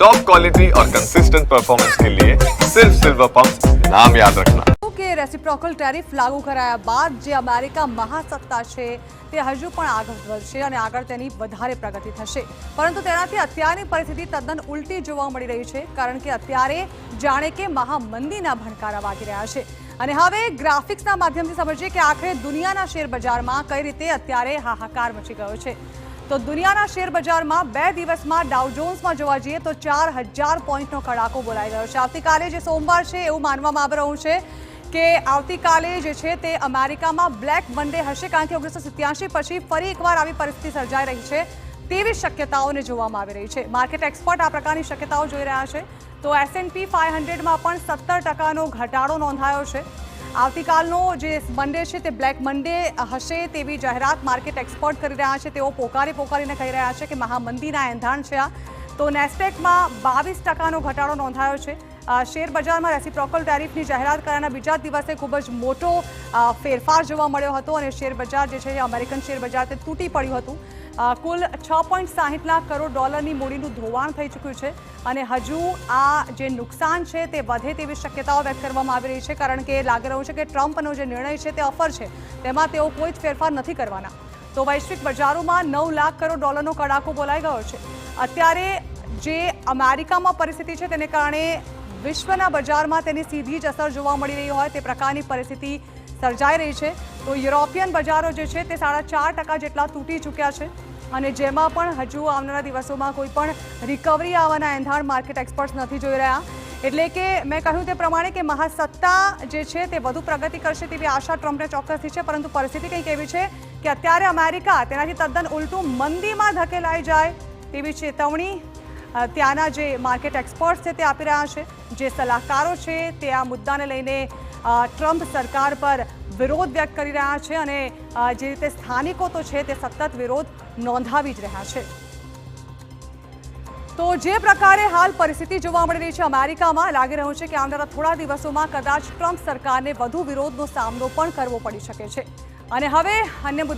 Top quality और consistent performance के लिए सिर्फ सिल्वर पंप नाम याद रखना। કે રેસિપ્રોકલ ટેરિફ લાગુ કરાયા બાદ જે અમેરિકા મહાસત્તા છે તે હજુ પણ આગળ વધશે અને આગળ તેની વધારે પ્રગતિ થશે, પરંતુ તેનાથી અત્યારની પરિસ્થિતિ તદ્દન ઉલટી જોવા મળી રહી છે, કારણ કે અત્યારે જાણે કે મહામંદીના ભણકારા વાગી રહ્યા છે। અને હવે ગ્રાફિક્સના માધ્યમથી સમજીએ કે આખરે દુનિયાના શેર બજારમાં કઈ રીતે અત્યારે હાહાકાર મચી ગયો છે। તો દુનિયાના શેર બજારમાં 2 દિવસમાં ડાઉ જોન્સમાં જોવા જઈએ તો 4000 પોઈન્ટનો કડાકો બોલાઈ ગયો છે। આવતીકાલે જે સોમવાર છે એવું માનવામાં આવી રહ્યું છે કે આવતીકાલે જે છે તે અમેરિકામાં બ્લેક મંડે હશે, કારણ કે 1987 પછી ફરી એકવાર આવી પરિસ્થિતિ સર્જાઈ રહી છે તેવી શક્યતાઓને જોવામાં આવી રહી છે। માર્કેટ એક્સપર્ટ આ પ્રકારની શક્યતાઓ જોઈ રહ્યા છે। તો S&P 500માં પણ 17% ઘટાડો નોંધાયો છે। આવતીકાલનો જે મંડે છે તે બ્લેક મંડે હશે તેવી જાહેરાત માર્કેટ એક્સપર્ટ કરી રહ્યા છે। તેઓ પોકારીને કહી રહ્યા છે કે મહામંદીના એંધાણ છે આ। તો નેસ્ડેકમાં 22% ઘટાડો નોંધાયો છે। શેર બજારમાં રેસિપ્રોકલ ટેરિફની જાહેરાત કર્યાના બીજા દિવસે ખૂબ જ મોટો ફેરફાર જોવા મળ્યો હતો અને શેર બજાર જે છે અમેરિકન શેર બજાર તે તૂટી પડ્યું હતું। કુલ 6.60 લાખ કરોડ ડોલરની મૂડીનું ધોવાણ થઈ ચૂક્યું છે અને હજુ આ જે નુકસાન છે તે વધે તેવી શક્યતાઓ વ્યક્ત કરવામાં આવી રહી છે, કારણ કે લાગી રહ્યું છે કે ટ્રમ્પનો જે નિર્ણય છે તે અફર છે, તેમાં તેઓ કોઈ જ ફેરફાર નથી કરવાના। તો વૈશ્વિક બજારોમાં 9 લાખ કરોડ ડોલરનો કડાકો બોલાઈ ગયો છે। અત્યારે જે અમેરિકામાં પરિસ્થિતિ છે તેને કારણે વિશ્વના બજારમાં તેની સીધી જ અસર જોવા મળી રહી હોય તે પ્રકારની પરિસ્થિતિ સર્જાઈ રહી છે। તો યુરોપિયન બજારો જે છે તે 4.5% જેટલા તૂટી ચૂક્યા છે અને જેમાં પણ હજુ આવનારા દિવસોમાં કોઈ પણ રિકવરી આવવાના એંધાણ માર્કેટ એક્સપર્ટ્સ નથી જોઈ રહ્યા। એટલે કે મેં કહ્યું તે પ્રમાણે કે મહાસત્તા જે છે તે વધુ પ્રગતિ કરશે તેવી આશા ટ્રમ્પને ચોક્કસથી છે, પરંતુ પરિસ્થિતિ કંઈક એવી છે કે અત્યારે અમેરિકા તેનાથી તદ્દન ઉલટું મંદીમાં ધકેલાઈ જાય તેવી ચેતવણી ત્યાંના જે માર્કેટ એક્સપર્ટ્સ છે તે આપી રહ્યા છે। જે સલાહકારો છે તે આ મુદ્દાને લઈને ટ્રમ્પ સરકાર પર વિરોધ વ્યક્ત કરી રહ્યા છે અને જે રીતે સ્થાનિકો તો છે તે સતત વિરોધ નોંધાવી જ રહ્યા છે। તો જે પ્રકારે હાલ પરિસ્થિતિ જોવા મળી રહી છે અમેરિકામાં, લાગી રહ્યું છે કે આવનારા થોડા દિવસોમાં કદાચ ટ્રમ્પ સરકારને વધુ વિરોધનો સામનો પણ કરવો પડી શકે છે। અને હવે અન્ય